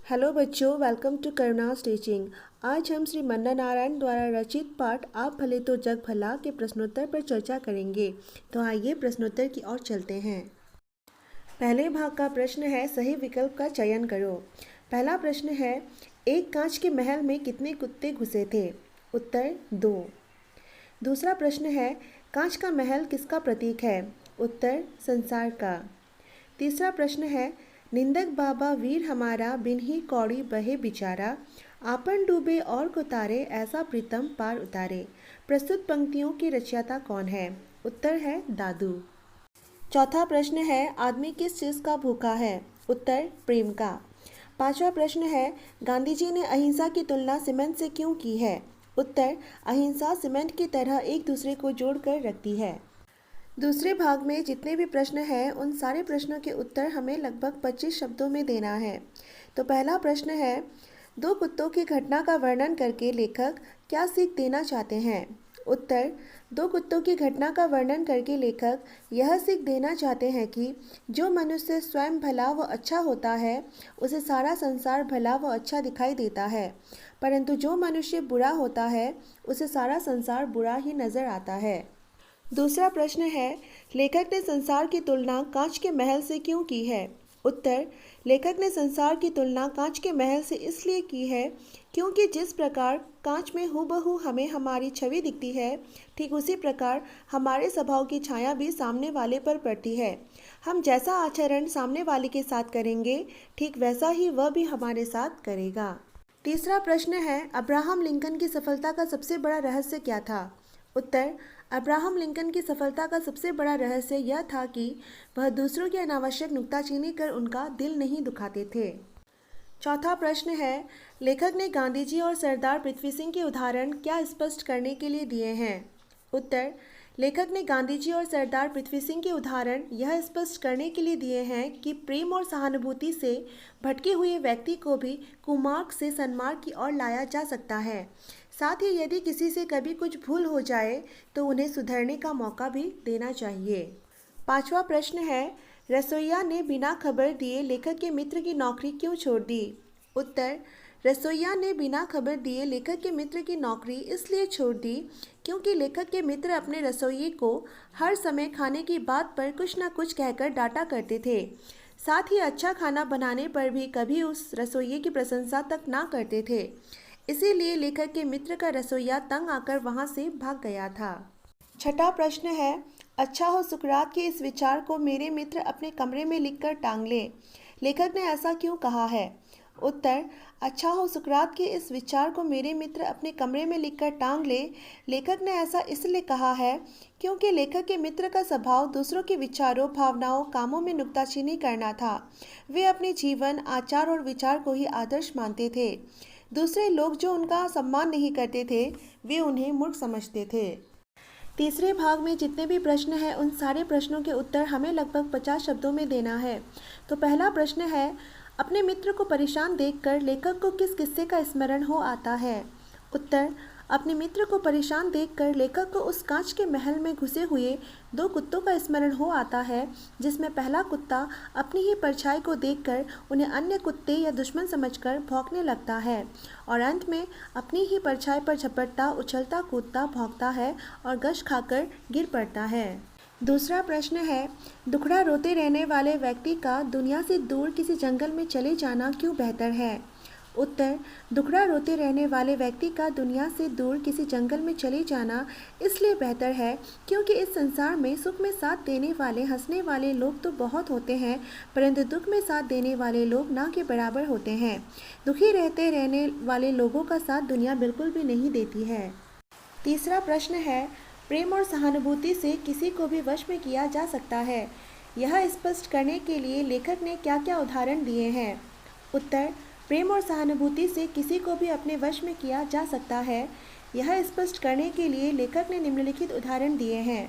Hello बच्चों, welcome to करुणास teaching. आज हम श्री मन्ना नारायण द्वारा रचित पाठ आप भले तो जग भला के प्रश्नोत्तर पर चर्चा करेंगे। तो आइए प्रश्नोत्तर की ओर चलते हैं। पहले भाग का प्रश्न है, सही विकल्प का चयन करो। पहला प्रश्न है, एक कांच के महल में कितने कुत्ते घुसे थे? उत्तर 2। दूसरा प्रश्न है, कांच का महल किसका प्रतीक है? उत्तर संसार का। तीसरा प्रश्न है, निंदक बाबा वीर हमारा बिन ही कौड़ी बहे बिचारा, आपन डूबे और को तारे ऐसा प्रीतम पार उतारे। प्रस्तुत पंक्तियों की रचयिता कौन है? उत्तर है दादू। चौथा प्रश्न है, आदमी किस चीज़ का भूखा है? उत्तर प्रेम का। पांचवा प्रश्न है, गांधी जी ने अहिंसा की तुलना सीमेंट से क्यों की है? उत्तर, अहिंसा सीमेंट की तरह एक दूसरे को जोड़कर रखती है। दूसरे भाग में जितने भी प्रश्न हैं उन सारे प्रश्नों के उत्तर हमें लगभग 25 शब्दों में देना है। तो पहला प्रश्न है, दो कुत्तों की घटना का वर्णन करके लेखक क्या सीख देना चाहते हैं? उत्तर, दो कुत्तों की घटना का वर्णन करके लेखक यह सीख देना चाहते हैं कि जो मनुष्य स्वयं भला व अच्छा होता है उसे सारा संसार भला व अच्छा दिखाई देता है, परंतु जो मनुष्य बुरा होता है उसे सारा संसार बुरा ही नजर आता है। दूसरा प्रश्न है, लेखक ने संसार की तुलना कांच के महल से क्यों की है? उत्तर, लेखक ने संसार की तुलना कांच के महल से इसलिए की है क्योंकि जिस प्रकार कांच में हूबहू हमें हमारी छवि दिखती है, ठीक उसी प्रकार हमारे स्वभाव की छाया भी सामने वाले पर पड़ती है। हम जैसा आचरण सामने वाले के साथ करेंगे, ठीक वैसा ही वह भी हमारे साथ करेगा। तीसरा प्रश्न है, अब्राहम लिंकन की सफलता का सबसे बड़ा रहस्य क्या था? उत्तर, अब्राहम लिंकन की सफलता का सबसे बड़ा रहस्य यह था कि वह दूसरों की अनावश्यक नुक्ताचीनी कर उनका दिल नहीं दुखाते थे। चौथा प्रश्न है, लेखक ने गांधी जी और सरदार पृथ्वी सिंह के उदाहरण क्या स्पष्ट करने के लिए दिए हैं? उत्तर, लेखक ने गांधी जी और सरदार पृथ्वी सिंह के उदाहरण यह स्पष्ट करने के लिए दिए हैं कि प्रेम और सहानुभूति से भटके हुए व्यक्ति को भी कुमार्ग से सन्मार्ग की ओर लाया जा सकता है। साथ ही यदि किसी से कभी कुछ भूल हो जाए तो उन्हें सुधरने का मौका भी देना चाहिए। पांचवा प्रश्न है, रसोइया ने बिना खबर दिए लेखक के मित्र की नौकरी क्यों छोड़ दी? उत्तर, रसोइया ने बिना खबर दिए लेखक के मित्र की नौकरी इसलिए छोड़ दी क्योंकि लेखक के मित्र अपने रसोइये को हर समय खाने की बात पर कुछ न कुछ कहकर डांटा करते थे। साथ ही अच्छा खाना बनाने पर भी कभी उस रसोइये की प्रशंसा तक ना करते थे। इसीलिए लेखक के मित्र का रसोइया तंग आकर वहां से भाग गया था। छठा प्रश्न है, अच्छा हो सुकरात के इस विचार को मेरे मित्र अपने कमरे में लिखकर टांग ले। लेखक ने ऐसा क्यों कहा है? उत्तर, अच्छा हो सुकरात के इस विचार को मेरे मित्र अपने कमरे में लिखकर टांग ले। लेखक ने ऐसा इसलिए कहा है क्योंकि लेखक के मित्र का स्वभाव दूसरों के विचारों, भावनाओं, कामों में नुक्ताचीनी करना था। वे अपने जीवन, आचार और विचार को ही आदर्श मानते थे। दूसरे लोग जो उनका सम्मान नहीं करते थे वे उन्हें मूर्ख समझते थे। तीसरे भाग में जितने भी प्रश्न हैं उन सारे प्रश्नों के उत्तर हमें लगभग 50 शब्दों में देना है। तो पहला प्रश्न है, अपने मित्र को परेशान देखकर लेखक को किस किस्से का स्मरण हो आता है? उत्तर, अपने मित्र को परेशान देखकर लेखक को उस कांच के महल में घुसे हुए दो कुत्तों का स्मरण हो आता है, जिसमें पहला कुत्ता अपनी ही परछाई को देखकर उन्हें अन्य कुत्ते या दुश्मन समझकर भौंकने लगता है और अंत में अपनी ही परछाई पर झपटता, उछलता कूदता भौंकता है और गश खाकर गिर पड़ता है। दूसरा प्रश्न है, दुखड़ा रोते रहने वाले व्यक्ति का दुनिया से दूर किसी जंगल में चले जाना क्यों बेहतर है? उत्तर, दुखड़ा रोते रहने वाले व्यक्ति का दुनिया से दूर किसी जंगल में चले जाना इसलिए बेहतर है क्योंकि इस संसार में सुख में साथ देने वाले, हंसने वाले लोग तो बहुत होते हैं, परंतु दुख में साथ देने वाले लोग ना के बराबर होते हैं। दुखी रहने वाले लोगों का साथ दुनिया बिल्कुल भी नहीं देती है। तीसरा प्रश्न है, प्रेम और सहानुभूति से किसी को भी वश में किया जा सकता है, यह स्पष्ट करने के लिए लेखक ने क्या क्या उदाहरण दिए हैं? उत्तर, प्रेम और सहानुभूति से किसी को भी अपने वश में किया जा सकता है, यह स्पष्ट करने के लिए लेखक ने निम्नलिखित उदाहरण दिए हैं।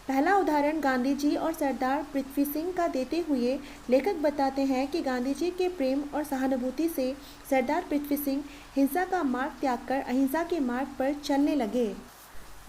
पहला उदाहरण गांधी जी और सरदार पृथ्वी सिंह का देते हुए लेखक बताते हैं कि गांधी जी के प्रेम और सहानुभूति से सरदार पृथ्वी सिंह हिंसा का मार्ग त्याग कर अहिंसा के मार्ग पर चलने लगे।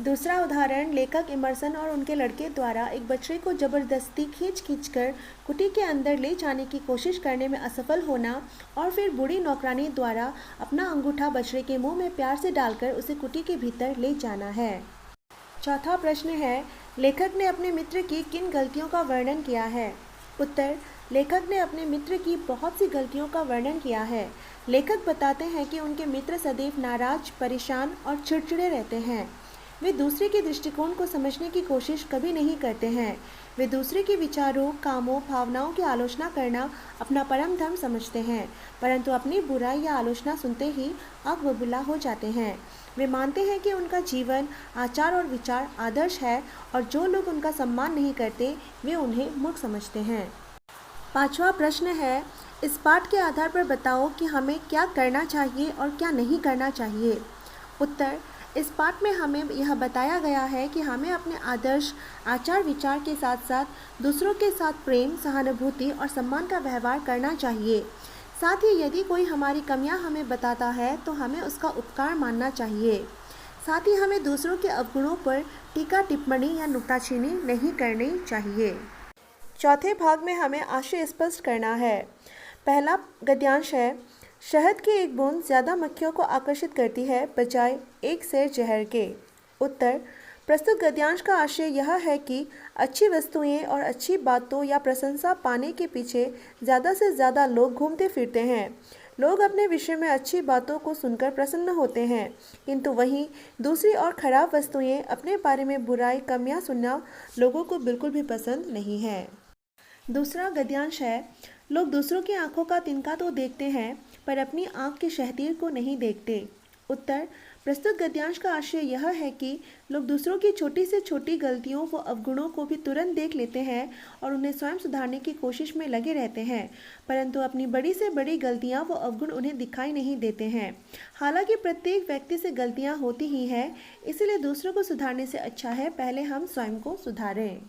दूसरा उदाहरण, लेखक इमर्सन और उनके लड़के द्वारा एक बछड़े को जबरदस्ती खींच-कर कुटी के अंदर ले जाने की कोशिश करने में असफल होना और फिर बूढ़ी नौकरानी द्वारा अपना अंगूठा बछड़े के मुंह में प्यार से डालकर उसे कुटी के भीतर ले जाना है। चौथा प्रश्न है, लेखक ने अपने मित्र की किन गलतियों का वर्णन किया है? उत्तर, लेखक ने अपने मित्र की बहुत सी गलतियों का वर्णन किया है। लेखक बताते हैं कि उनके मित्र सदैव नाराज, परेशान और चिड़चिड़े रहते हैं। वे दूसरे के दृष्टिकोण को समझने की कोशिश कभी नहीं करते हैं। वे दूसरे के विचारों, कामों, भावनाओं की आलोचना करना अपना परम धर्म समझते हैं, परंतु अपनी बुराई या आलोचना सुनते ही आग बबूला हो जाते हैं। वे मानते हैं कि उनका जीवन, आचार और विचार आदर्श है और जो लोग उनका सम्मान नहीं करते वे उन्हें मूर्ख समझते हैं। पांचवा प्रश्न है, इस पाठ के आधार पर बताओ कि हमें क्या करना चाहिए और क्या नहीं करना चाहिए। उत्तर, इस पाठ में हमें यह बताया गया है कि हमें अपने आदर्श, आचार विचार के साथ साथ दूसरों के साथ प्रेम, सहानुभूति और सम्मान का व्यवहार करना चाहिए। साथ ही यदि कोई हमारी कमियां हमें बताता है तो हमें उसका उपकार मानना चाहिए। साथ ही हमें दूसरों के अवगुणों पर टीका टिप्पणी या नुक्ताचीनी नहीं करनी चाहिए। चौथे भाग में हमें आशय स्पष्ट करना है। पहला गद्यांश है, शहद की एक बूंद ज़्यादा मक्खियों को आकर्षित करती है बजाय एक सेर जहर के। उत्तर, प्रस्तुत गद्यांश का आशय यह है कि अच्छी वस्तुएं और अच्छी बातों या प्रशंसा पाने के पीछे ज़्यादा से ज़्यादा लोग घूमते फिरते हैं। लोग अपने विषय में अच्छी बातों को सुनकर प्रसन्न होते हैं, किंतु वहीं दूसरी और खराब वस्तुएं, अपने बारे में बुराई, कमियां सुनना लोगों को बिल्कुल भी पसंद नहीं है। दूसरा गद्यांश है, लोग दूसरों की आंखों का तिनका तो देखते हैं पर अपनी आंख के शहतीर को नहीं देखते। उत्तर, प्रस्तुत गद्यांश का आशय यह है कि लोग दूसरों की छोटी से छोटी गलतियों व अवगुणों को भी तुरंत देख लेते हैं और उन्हें स्वयं सुधारने की कोशिश में लगे रहते हैं, परंतु अपनी बड़ी से बड़ी गलतियां व अवगुण उन्हें दिखाई नहीं देते हैं। हालांकि प्रत्येक व्यक्ति से गलतियां होती ही हैं, इसलिए दूसरों को सुधारने से अच्छा है पहले हम स्वयं को सुधारें।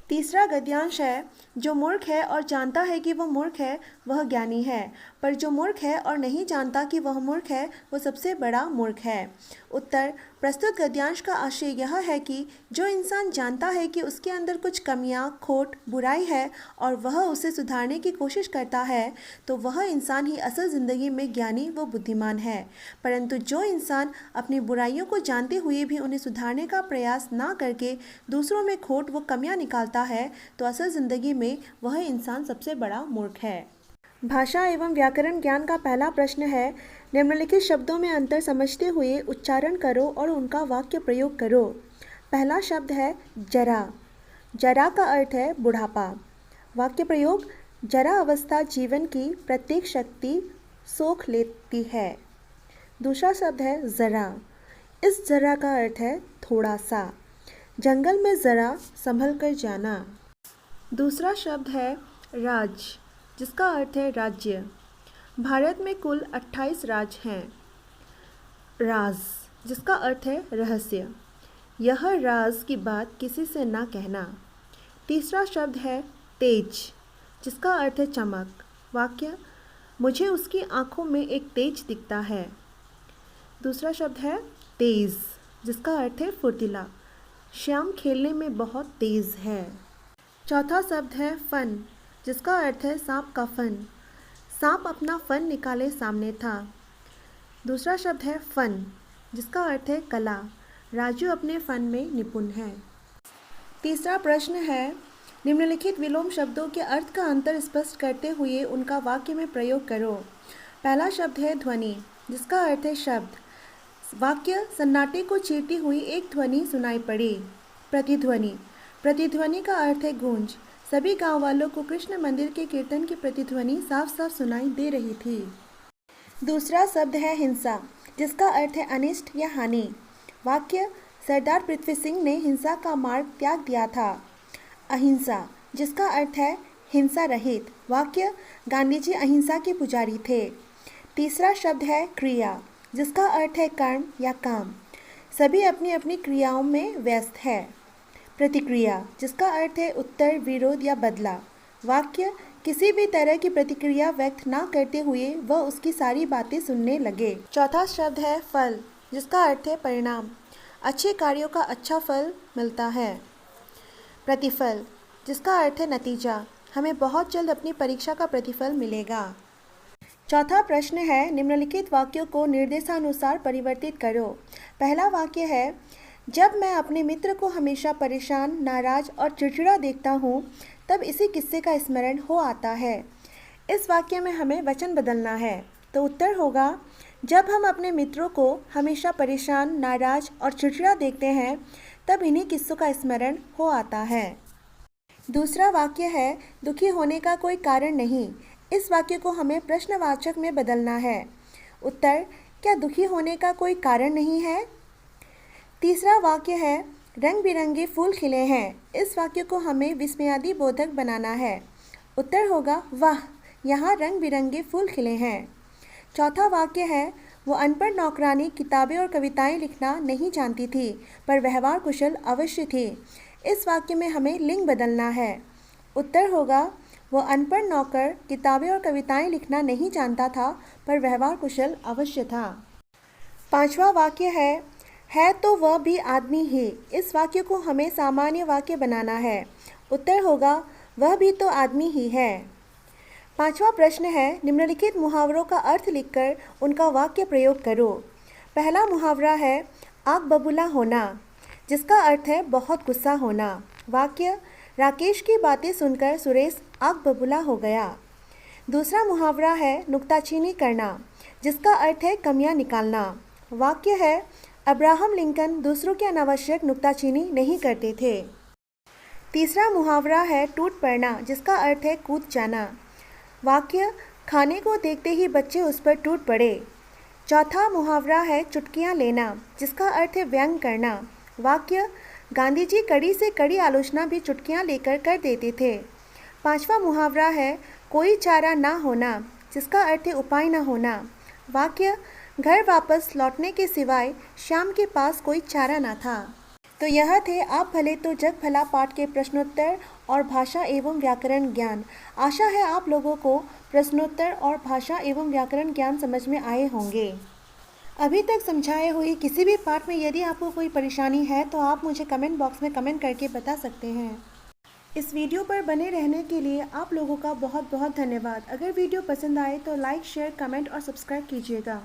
तीसरा गद्यांश है, जो मूर्ख है और जानता है कि वह मूर्ख है वह ज्ञानी है, पर जो मूर्ख है और नहीं जानता कि वह मूर्ख है वह सबसे बड़ा मूर्ख है। उत्तर, प्रस्तुत गद्यांश का आशय यह है कि जो इंसान जानता है कि उसके अंदर कुछ कमियां, खोट, बुराई है और वह उसे सुधारने की कोशिश करता है तो वह इंसान ही असल ज़िंदगी में ज्ञानी व बुद्धिमान है, परंतु जो इंसान अपनी बुराइयों को जानते हुए भी उन्हें सुधारने का प्रयास ना करके दूसरों में खोट व कमियां निकालता है तो असल ज़िंदगी में वह इंसान सबसे बड़ा मूर्ख है। भाषा एवं व्याकरण ज्ञान का पहला प्रश्न है, निम्नलिखित शब्दों में अंतर समझते हुए उच्चारण करो और उनका वाक्य प्रयोग करो। पहला शब्द है जरा। जरा का अर्थ है बुढ़ापा। वाक्य प्रयोग, जरा अवस्था जीवन की प्रत्येक शक्ति सोख लेती है। दूसरा शब्द है ज़रा। इस ज़रा का अर्थ है थोड़ा सा। जंगल में ज़रा संभल कर जाना। दूसरा शब्द है राज, जिसका अर्थ है राज्य। भारत में कुल 28 राज्य हैं। राज, जिसका अर्थ है रहस्य। यह राज की बात किसी से ना कहना। तीसरा शब्द है तेज, जिसका अर्थ है चमक। वाक्य, मुझे उसकी आंखों में एक तेज दिखता है। दूसरा शब्द है तेज, जिसका अर्थ है फुर्तीला। श्याम खेलने में बहुत तेज है। चौथा शब्द है फन, जिसका अर्थ है सांप का फन। सांप अपना फन निकाले सामने था। दूसरा शब्द है फन, जिसका अर्थ है कला। राजू अपने फन में निपुण है। तीसरा प्रश्न है, निम्नलिखित विलोम शब्दों के अर्थ का अंतर स्पष्ट करते हुए उनका वाक्य में प्रयोग करो। पहला शब्द है ध्वनि, जिसका अर्थ है शब्द। वाक्य, सन्नाटे को चीरती हुई एक ध्वनि सुनाई पड़ी। प्रतिध्वनि, प्रतिध्वनि का अर्थ है गूंज। सभी गांव वालों को कृष्ण मंदिर के कीर्तन की प्रतिध्वनि साफ साफ सुनाई दे रही थी। दूसरा शब्द है हिंसा, जिसका अर्थ है अनिष्ट या हानि। वाक्य, सरदार पृथ्वी सिंह ने हिंसा का मार्ग त्याग दिया था। अहिंसा, जिसका अर्थ है हिंसा रहित। वाक्य, गांधी जी अहिंसा के पुजारी थे। तीसरा शब्द है क्रिया, जिसका अर्थ है कर्म या काम। सभी अपनी अपनी क्रियाओं में व्यस्त है। प्रतिक्रिया, जिसका अर्थ है उत्तर, विरोध या बदला। वाक्य, किसी भी तरह की प्रतिक्रिया व्यक्त ना करते हुए वह उसकी सारी बातें सुनने लगे। चौथा शब्द है फल, जिसका अर्थ है परिणाम। अच्छे कार्यों का अच्छा फल मिलता है। प्रतिफल, जिसका अर्थ है नतीजा, हमें बहुत जल्द अपनी परीक्षा का प्रतिफल मिलेगा। चौथा प्रश्न है, निम्नलिखित वाक्यों को निर्देशानुसार परिवर्तित करो। पहला वाक्य है, जब मैं अपने मित्र को हमेशा परेशान, नाराज और चिड़चिड़ा देखता हूँ तब इसी किस्से का स्मरण हो आता है। इस वाक्य में हमें वचन बदलना है, तो उत्तर होगा, जब हम अपने मित्रों को हमेशा परेशान, नाराज और चिड़चिड़ा देखते हैं तब इन्हीं किस्सों का स्मरण हो आता है। दूसरा वाक्य है, दुखी होने का कोई कारण नहीं। इस वाक्य को हमें प्रश्नवाचक में बदलना है। उत्तर, क्या दुखी होने का कोई कारण नहीं है? तीसरा वाक्य है, रंग बिरंगे फूल खिले हैं। इस वाक्य को हमें विस्मयादि बोधक बनाना है। उत्तर होगा, वाह, यहाँ रंग बिरंगे फूल खिले हैं। चौथा वाक्य है, वो अनपढ़ नौकरानी किताबें और कविताएं लिखना नहीं जानती थी, पर व्यवहार कुशल अवश्य थी। इस वाक्य में हमें लिंग बदलना है। उत्तर होगा, वो अनपढ़ नौकर किताबें और कविताएं लिखना नहीं जानता था, पर व्यवहार कुशल अवश्य था। पांचवा वाक्य है तो वह भी आदमी ही। इस वाक्य को हमें सामान्य वाक्य बनाना है। उत्तर होगा, वह भी तो आदमी ही है। पांचवा प्रश्न है, निम्नलिखित मुहावरों का अर्थ लिखकर उनका वाक्य प्रयोग करो। पहला मुहावरा है, आग बबूला होना, जिसका अर्थ है बहुत गुस्सा होना। वाक्य, राकेश की बातें सुनकर सुरेश आग बबूला हो गया। दूसरा मुहावरा है, नुक्ताचीनी करना, जिसका अर्थ है कमियां निकालना। वाक्य है, अब्राहम लिंकन दूसरों की अनावश्यक नुक्ताचीनी नहीं करते थे। तीसरा मुहावरा है, टूट पड़ना, जिसका अर्थ है कूद जाना। वाक्य, खाने को देखते ही बच्चे उस पर टूट पड़े। चौथा मुहावरा है, चुटकियां लेना, जिसका अर्थ है व्यंग करना। वाक्य, गांधी जी कड़ी से कड़ी आलोचना भी चुटकियां लेकर कर देते थे। पांचवा मुहावरा है, कोई चारा ना होना, जिसका अर्थ है उपाय ना होना। वाक्य, घर वापस लौटने के सिवाय श्याम के पास कोई चारा ना था। तो यह थे आप भले तो जग भला पाठ के प्रश्नोत्तर और भाषा एवं व्याकरण ज्ञान। आशा है आप लोगों को प्रश्नोत्तर और भाषा एवं व्याकरण ज्ञान समझ में आए होंगे। अभी तक समझाए हुए किसी भी पाठ में यदि आपको कोई परेशानी है तो आप मुझे कमेंट बॉक्स में कमेंट करके बता सकते हैं। इस वीडियो पर बने रहने के लिए आप लोगों का बहुत बहुत धन्यवाद। अगर वीडियो पसंद आए तो लाइक, शेयर, कमेंट और सब्सक्राइब कीजिएगा।